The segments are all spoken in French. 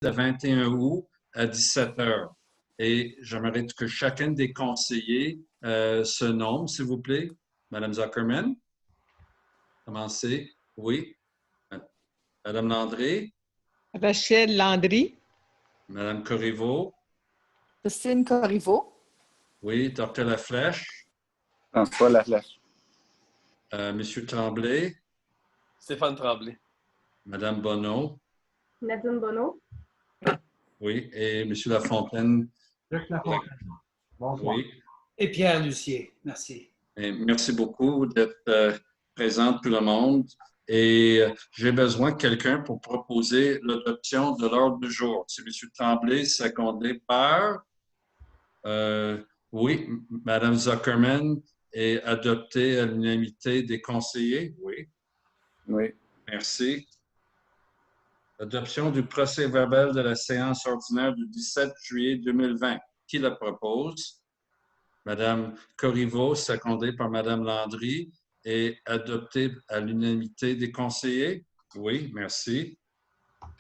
le 21 août à 17 heures. Et j'aimerais que chacun des conseillers se nomme, s'il vous plaît. Madame Zuckerman, commencez. Oui. Madame Landry, Rachel Landry. Madame Corriveau. Christine Corriveau. Oui. Docteur Laflèche. François Laflèche. Monsieur Tremblay. Stéphane Tremblay. Madame Bonneau. Nadine Bonneau. Oui. Et Monsieur Lafontaine. Luc Lafontaine. Bonsoir. Oui. Et Pierre Lucier. Merci. Et merci beaucoup d'être présent tout le monde. Et j'ai besoin de quelqu'un pour proposer l'adoption de l'ordre du jour. C'est M. Tremblay, secondé par... oui, Mme Zuckerman est adoptée à l'unanimité des conseillers. Oui. Oui. Merci. Adoption du procès-verbal de la séance ordinaire du 17 juillet 2020. Qui la propose? Mme Corriveau, secondée par Mme Landry, est adoptée à l'unanimité des conseillers? Oui, merci.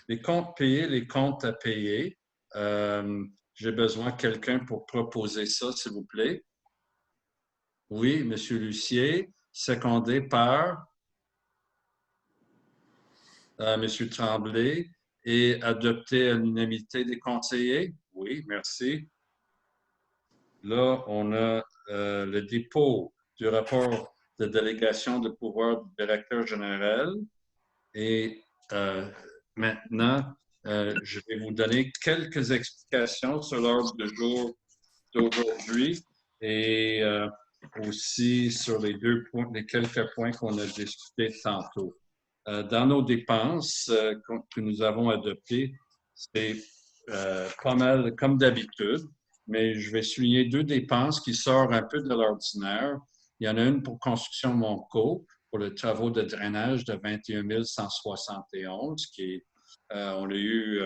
Les comptes payés, les comptes à payer. J'ai besoin de quelqu'un pour proposer ça, s'il vous plaît. Oui, M. Lucier, secondé par M. Tremblay, et adopté à l'unanimité des conseillers? Oui, merci. Là, on a le dépôt du rapport de délégation de pouvoir du directeur général. Et maintenant, je vais vous donner quelques explications sur l'ordre du jour d'aujourd'hui et aussi sur les quelques points qu'on a discutés tantôt. Dans nos dépenses que nous avons adoptées, c'est pas mal comme d'habitude, mais je vais souligner deux dépenses qui sortent un peu de l'ordinaire. Il y en a une pour construction Monco, pour les travaux de drainage de 21 171, on a eu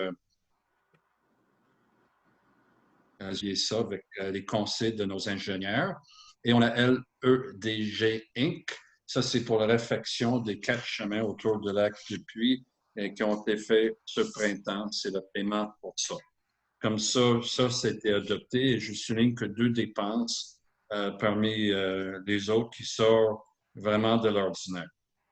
ça avec les conseils de nos ingénieurs. Et on a LEDG Inc. Ça, c'est pour la réfection des 4 chemins autour de lac du Puy qui ont été faits ce printemps. C'est le paiement pour ça. Comme ça, c'était adopté et je souligne que deux dépenses parmi les autres qui sortent vraiment de l'ordinaire.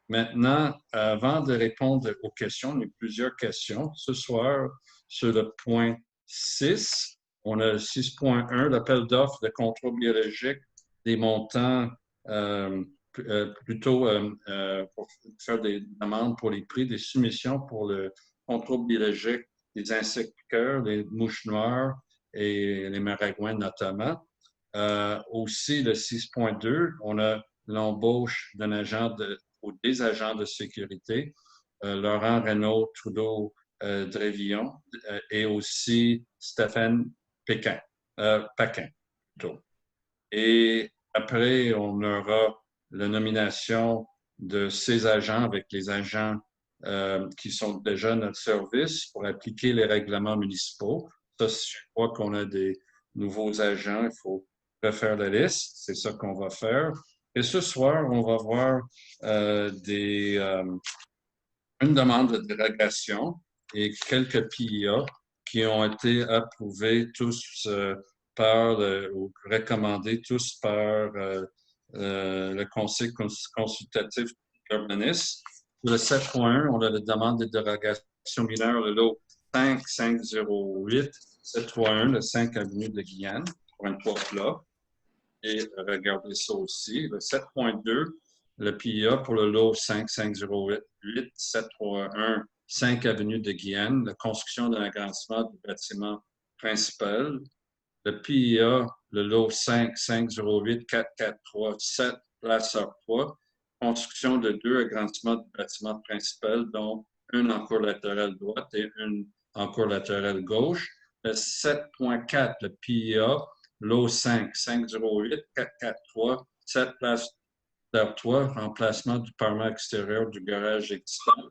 Maintenant, avant de répondre aux questions, il y a plusieurs questions. Ce soir, sur le point 6, on a 6.1, l'appel d'offres de contrôle biologique des montants plutôt pour faire des demandes pour les prix des soumissions pour le contrôle biologique des insectes piqueurs, les mouches noires et les maringouins notamment. Aussi, le 6.2, on a l'embauche d'un agent ou des agents de sécurité, Laurent Renaud Trudeau Drévillon et aussi Stéphane Paquin. Et après, on aura la nomination de ces agents avec les agents qui sont déjà à notre service pour appliquer les règlements municipaux. Ça, je crois qu'on a des nouveaux agents, il faut refaire la liste, c'est ça qu'on va faire. Et ce soir, on va voir une demande de dérogation et quelques PIA qui ont été approuvés tous ou recommandés tous par le Conseil consultatif urbaniste. Pour le 7.1, on a la demande de dérogation mineure, le lot 5508, 7.1, le 5 avenue de Guyane, pour un toit plat. Et regardez ça aussi. Le 7.2, le PIA pour le lot 5508, 731, 5 avenue de Guyane, la construction d'un agrandissement du bâtiment principal. Le PIA, le lot 5508, 443, 7 Place 3, construction de 2 agrandissements du bâtiment principal, dont un en cour latérale droite et une en cour latérale gauche. Le 7.4, le PIA, lot 5, 508, 443, 7 Place 3, remplacement du parement extérieur du garage existant.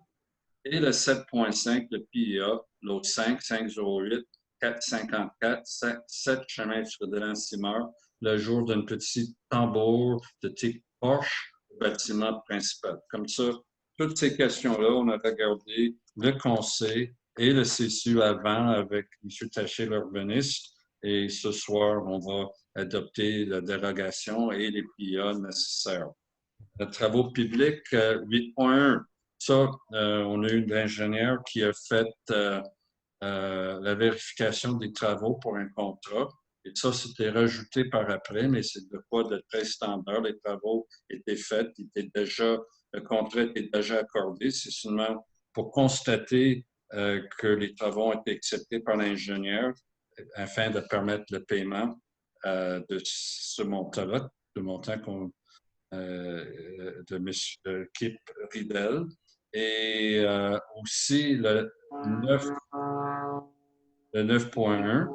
Et le 7.5, le PIA, lot 5, 508, 454, 7 chemin Frédélin-Simard, le jour d'un petit tambour de type Porsche au bâtiment principal. Comme ça, toutes ces questions-là, on a regardé le conseil et le CSU avant avec M. Taché, l'urbaniste. Et ce soir, on va adopter la dérogation et les PIA nécessaires. Les travaux publics, 8.1. Ça, on a eu l'ingénieur qui a fait la vérification des travaux pour un contrat. Et ça, c'était rajouté par après, mais c'est de quoi de très standard. Les travaux étaient faits, le contrat était déjà accordé. C'est seulement pour constater que les travaux ont été acceptés par l'ingénieur afin de permettre le paiement de ce montant-là, le montant de Kip Riedel. Et aussi le 9.1,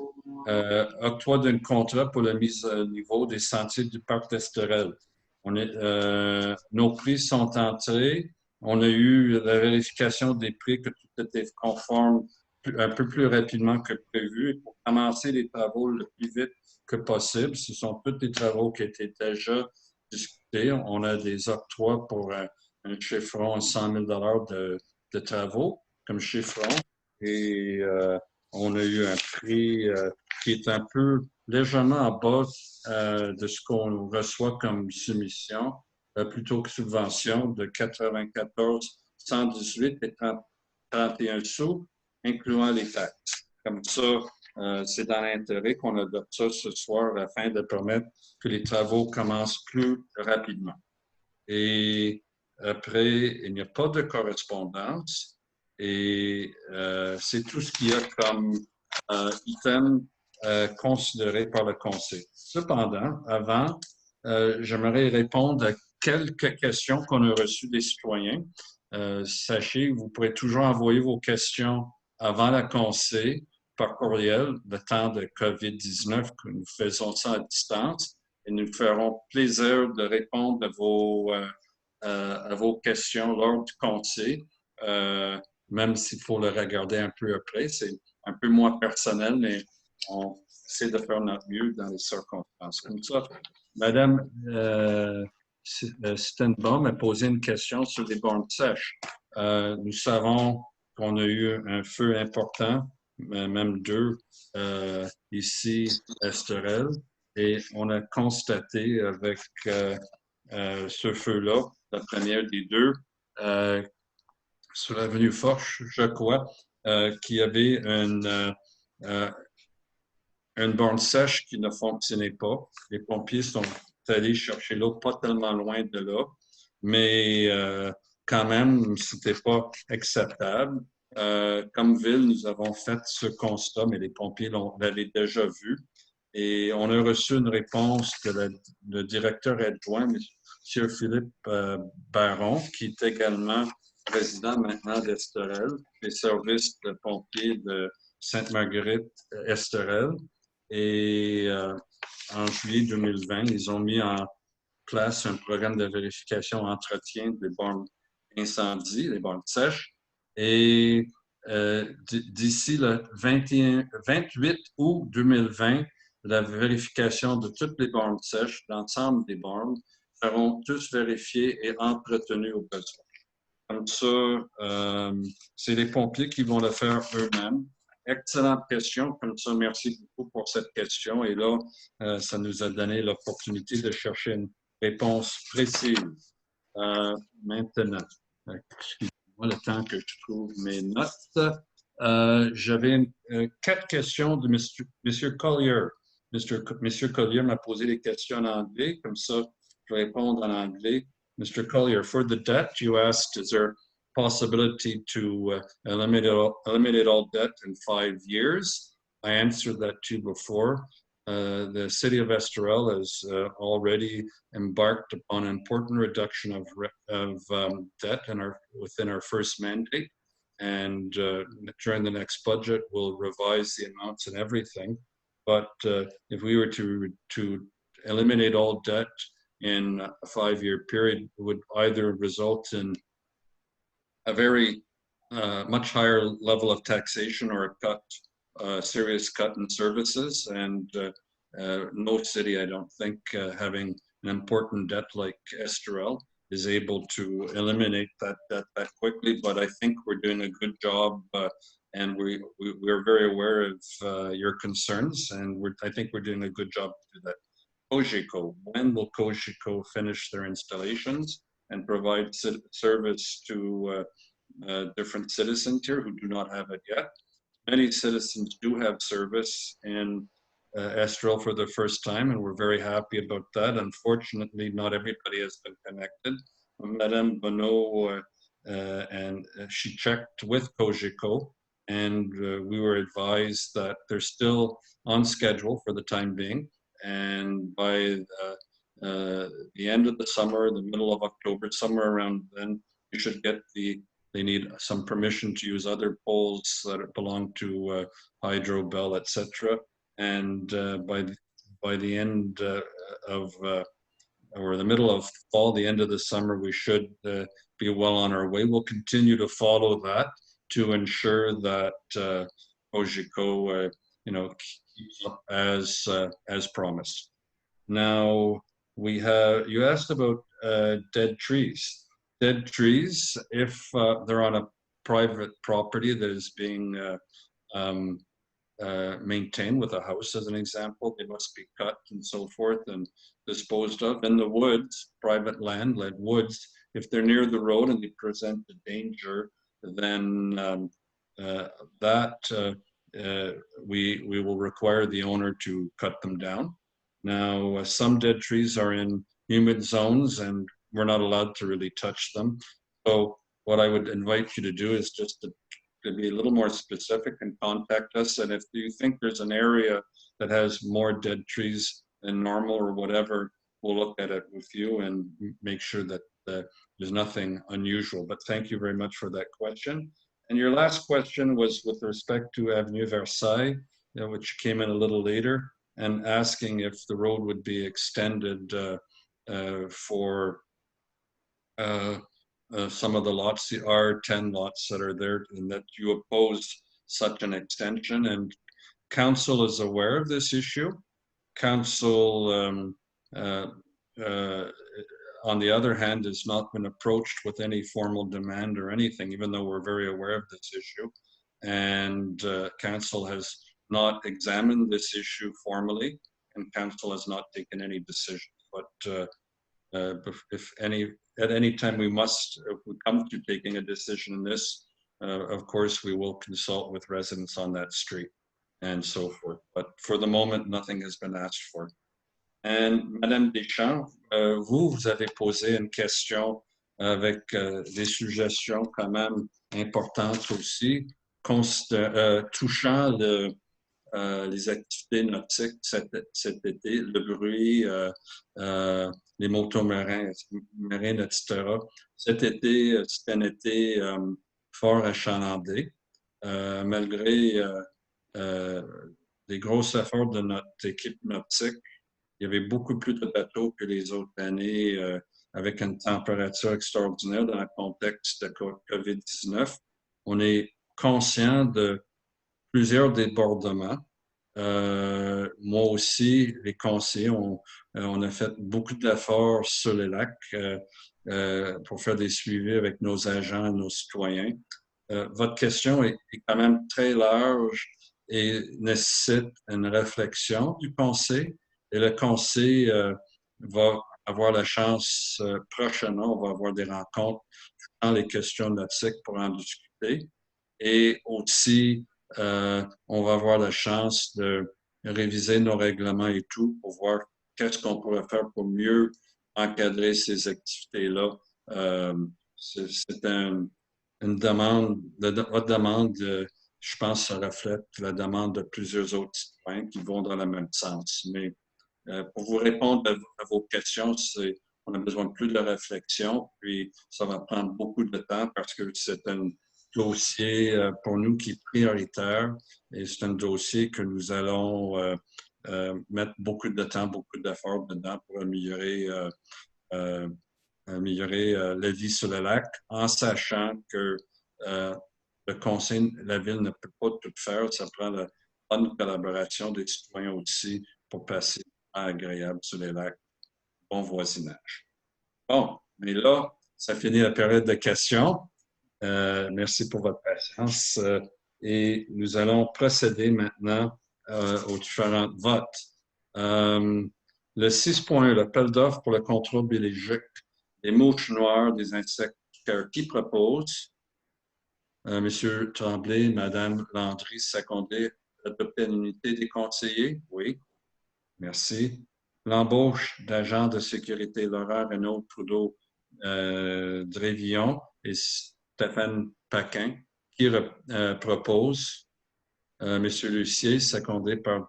octroi d'un contrat pour la mise à niveau des sentiers du parc d'Esterel. Nos prix sont entrés. On a eu la vérification des prix, que tout était conforme un peu plus rapidement que prévu. Et pour commencer les travaux le plus vite que possible, ce sont tous les travaux qui étaient déjà discutés. On a des octrois pour un chiffron, 100 000 de travaux comme chiffron. Et on a eu un prix qui est un peu légèrement en bas de ce qu'on reçoit comme soumission, plutôt que subvention, de 94,118 et 31 sous, incluant les taxes. Comme ça, c'est dans l'intérêt qu'on adopte ça ce soir afin de permettre que les travaux commencent plus rapidement. Et après, il n'y a pas de correspondance. Et c'est tout ce qu'il y a comme item considéré par le Conseil. Cependant, avant, j'aimerais répondre à quelques questions qu'on a reçues des citoyens. Sachez que vous pourrez toujours envoyer vos questions avant le Conseil par courriel, le temps de COVID-19, que nous faisons ça à distance, et nous ferons plaisir de répondre à vos questions lors du Conseil. Même s'il faut le regarder un peu après. C'est un peu moins personnel, mais on essaie de faire notre mieux dans les circonstances. Comme ça, Madame Stenbaum a posé une question sur les bornes sèches. Nous savons qu'on a eu un feu important, même deux, ici à Esterel, et on a constaté avec ce feu-là, la première des deux, sur l'avenue Foch, je crois, qu'il y avait une borne sèche qui ne fonctionnait pas. Les pompiers sont allés chercher l'eau pas tellement loin de là, mais quand même, c'était pas acceptable. Comme ville, nous avons fait ce constat, mais les pompiers l'avaient déjà vu. Et on a reçu une réponse de le directeur adjoint, M. Philippe Baron, qui est également président maintenant d'Esterel, des services de pompiers de Sainte-Marguerite-Esterel. Et en juillet 2020, ils ont mis en place un programme de vérification entretien des bornes incendie, les bornes sèches. Et d'ici le 28 août 2020, la vérification de toutes les bornes sèches, l'ensemble des bornes, seront tous vérifiées et entretenues au besoin. Comme ça, c'est les pompiers qui vont le faire eux-mêmes. Excellente question. Comme ça, merci beaucoup pour cette question. Et là, ça nous a donné l'opportunité de chercher une réponse précise. Maintenant, excusez-moi le temps que je trouve mes notes. J'avais 4 questions de M. Collier. M. Collier m'a posé des questions en anglais. Comme ça, je vais répondre en anglais. Mr. Collier, for the debt, you asked, is there possibility to eliminate all debt in 5 years? I answered that to you before. The city of Esterel has already embarked upon an important reduction of debt within our first mandate. And during the next budget, we'll revise the amounts and everything. But if we were to eliminate all debt in a 5-year period, it would either result in a very much higher level of taxation or a serious cut in services. And no city, I don't think, having an important debt like Esterel is able to eliminate that quickly. But I think we're doing a good job and we're very aware of your concerns, and I think we're doing a good job to do that. Cogeco, when will Cogeco finish their installations and provide service to different citizens here who do not have it yet? Many citizens do have service in Estrel for the first time, and we're very happy about that. Unfortunately, not everybody has been connected. Madame Bonneau, and she checked with Cogeco, and we were advised that they're still on schedule for the time being. And by the end of the summer, the middle of October, somewhere around then, you should get they need some permission to use other poles that belong to Hydro, Bell, etc. And by the end of or the middle of fall, the end of the summer, we should be well on our way. We'll continue to follow that to ensure that Cogeco, keeps up as promised. Now you asked about dead trees. Dead trees, if they're on a private property that is being maintained with a house, as an example, they must be cut and so forth and disposed of. In the woods, private land, like woods, if they're near the road and they present a danger, then we will require the owner to cut them down. Now, some dead trees are in humid zones and we're not allowed to really touch them. So what I would invite you to do is just to be a little more specific and contact us. And if you think there's an area that has more dead trees than normal or whatever, we'll look at it with you and make sure that there's nothing unusual. But thank you very much for that question. And your last question was with respect to Avenue Versailles, which came in a little later, and asking if the road would be extended for some of the lots, the R10 lots that are there, and that you oppose such an extension. And Council is aware of this issue. Council, on the other hand, has not been approached with any formal demand or anything, even though we're very aware of this issue. And Council has not examined this issue formally, and Council has not taken any decision. But if at any time if we come to taking a decision in this, of course, we will consult with residents on that street and so forth. But for the moment, nothing has been asked for. And Madame Deschamps, vous avez posé une question avec des suggestions quand même importantes aussi, touchant les activités nautiques cet été, le bruit, les motos marines, etc. Cet été, c'est un été fort achalandé, malgré les gros efforts de notre équipe nautique. Il y avait beaucoup plus de bateaux que les autres années, avec une température extraordinaire dans le contexte de COVID-19. On est conscient de plusieurs débordements. Moi aussi, les conseillers, on a fait beaucoup d'efforts sur les lacs pour faire des suivis avec nos agents et nos citoyens. Votre question est quand même très large et nécessite une réflexion du conseil. Et le conseil va avoir la chance, prochainement, on va avoir des rencontres dans les questions nautiques pour en discuter. Et aussi, on va avoir la chance de réviser nos règlements et tout pour voir qu'est-ce qu'on pourrait faire pour mieux encadrer ces activités-là. C'est une demande, votre demande, je pense, ça reflète la demande de plusieurs autres citoyens qui vont dans le même sens. Mais pour vous répondre à vos questions, on a besoin de plus de réflexion, puis ça va prendre beaucoup de temps parce que c'est un dossier pour nous qui est prioritaire et c'est un dossier que nous allons mettre beaucoup de temps, beaucoup d'efforts dedans pour améliorer la vie sur le lac, en sachant que le conseil, la ville ne peut pas tout faire. Ça prend la bonne collaboration des citoyens aussi pour passer un temps agréable sur les lacs. Bon voisinage. Bon, mais là, ça finit la période de questions. Merci pour votre patience. Et nous allons procéder maintenant aux différents votes. Le 6.1, l'appel d'offres pour le contrôle biologique des mouches noires, des insectes. Qui propose? Monsieur Tremblay, Madame Landry, secondé, adopter à l'unité des conseillers? Oui. Merci. L'embauche d'agents de sécurité, Laurent Renaud Trudeau Drévillon et Stéphane Paquin. Qui propose? Monsieur Lucier, secondé par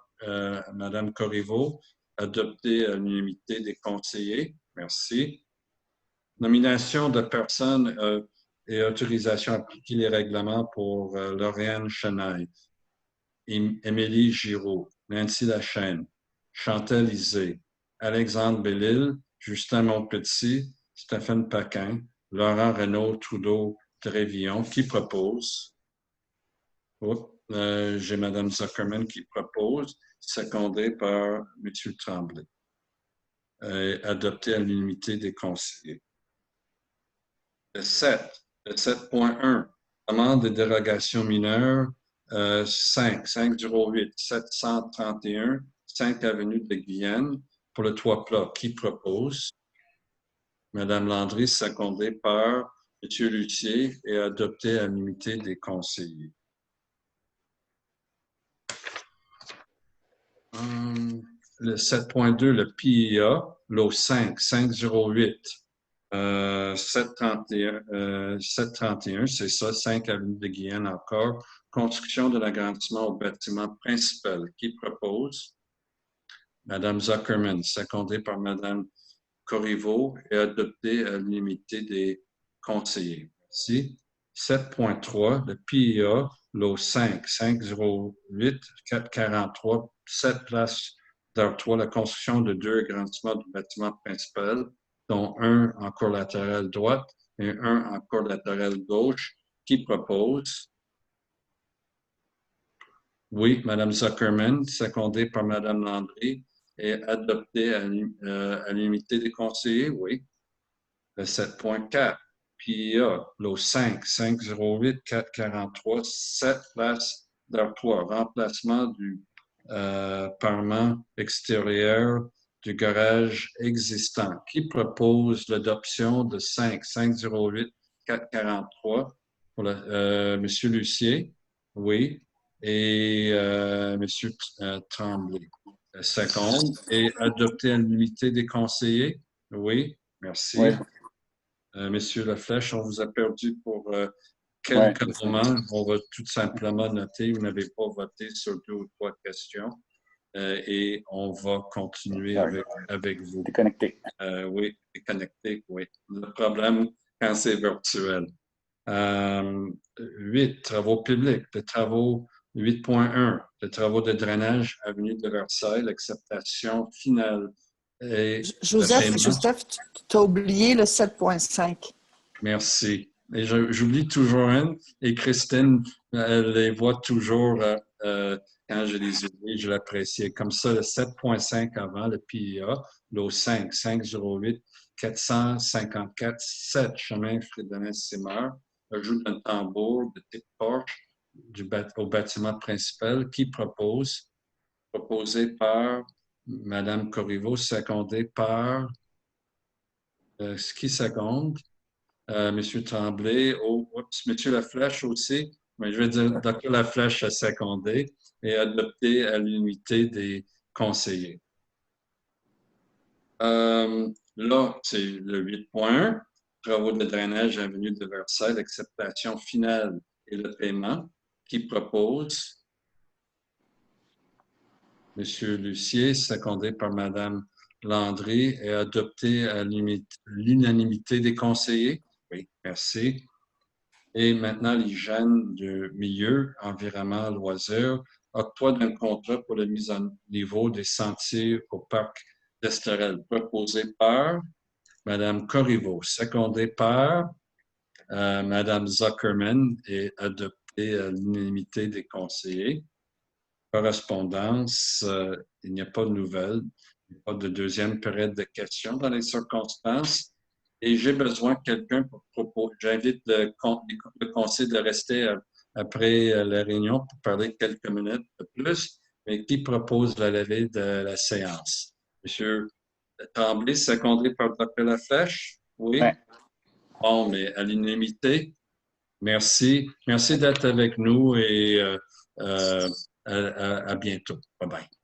Madame Corriveau, adopté à l'unanimité des conseillers. Merci. Nomination de personnes et autorisation à appliquer les règlements pour Lauriane Chenaille, Émilie Giraud, Nancy Lachaine, Chantal Isé, Alexandre Bellil, Justin Montpetit, Stéphane Paquin, Laurent Renaud Trudeau Trévillon. Qui propose? J'ai Mme Zuckerman qui propose, secondée par M. Tremblay, adopté à l'unanimité des conseillers. Le 7.1, demande de dérogation mineure 508 731, 5 avenue de Guyenne pour le toit plat. Qui propose? Madame Landry, secondée par M. Lucier et adopté à l'unanimité des conseillers. Le 7.2, le PIA, lot 508. 731, c'est ça, 5 avenue de Guyenne encore. Construction de l'agrandissement au bâtiment principal. Qui propose? Madame Zuckerman, secondée par Madame Corriveau et adoptée à l'unanimité des conseillers. Merci. 7.3, le PIA, lot 508 443, 7 places d'Artois, la construction de 2 agrandissements du bâtiment principal, dont un en cour latérale droite et un en cour latérale gauche. Qui propose? Oui, Mme Zuckerman, secondée par Mme Landry, et adoptée à l'unanimité des conseillers. Oui. Le 7.4, PIA, lot 508 443, 7 places d'Artois, remplacement du parement extérieur du garage existant. Qui propose l'adoption de 508 443 pour M. Lucier? Oui. Et M. Tremblay. Seconde. Et adopté à l'unanimité des conseillers? Oui. Merci. Oui. Monsieur Laflèche, on vous a perdu pour quelques moments. On va tout simplement noter, vous n'avez pas voté sur 2 ou 3 questions. Et on va continuer avec vous. T'es connecté. Oui, t'es connecté, oui. Le problème quand c'est virtuel. 8, travaux publics. Les travaux 8.1, les travaux de drainage avenue de Versailles, l'acceptation finale. Et Joseph, tu as oublié le 7.5. Merci. Et j'oublie toujours une. Et Christine, elle les voit toujours quand je les oublie, je l'apprécie. Comme ça, le 7.5 avant, le PIA, l'eau 508 454, 7 chemin Frédénin-Simard, ajout d'un tambour de type porche au bâtiment principal. Qui propose? Proposé par Mme Corriveau, secondé par qui seconde? M. Tremblay, M. Laflèche aussi, mais je vais dire Dr. Laflèche a secondé et adopté à l'unanimité des conseillers. Là, c'est le 8.1, travaux de drainage avenue de Versailles, l'acceptation finale et le paiement. Qui propose? M. Lucier, secondé par Mme Landry et adopté à l'unanimité des conseillers. Oui, merci. Et maintenant, l'hygiène du milieu, environnement, loisirs, octroi d'un contrat pour la mise en niveau des sentiers au parc d'Esterel, proposé par Mme Corriveau, secondé par Mme Zuckerman et adopté à l'unanimité des conseillers. Correspondance, il n'y a pas de nouvelles, il n'y a pas de deuxième période de questions dans les circonstances. Et j'ai besoin de quelqu'un pour proposer. J'invite le conseil de rester après la réunion pour parler quelques minutes de plus. Mais qui propose la levée de la séance? Monsieur Tremblay, secondé par Dr. Laflèche? Oui? Ouais. Bon, mais à l'unanimité. Merci. Merci d'être avec nous et à bientôt. Bye bye.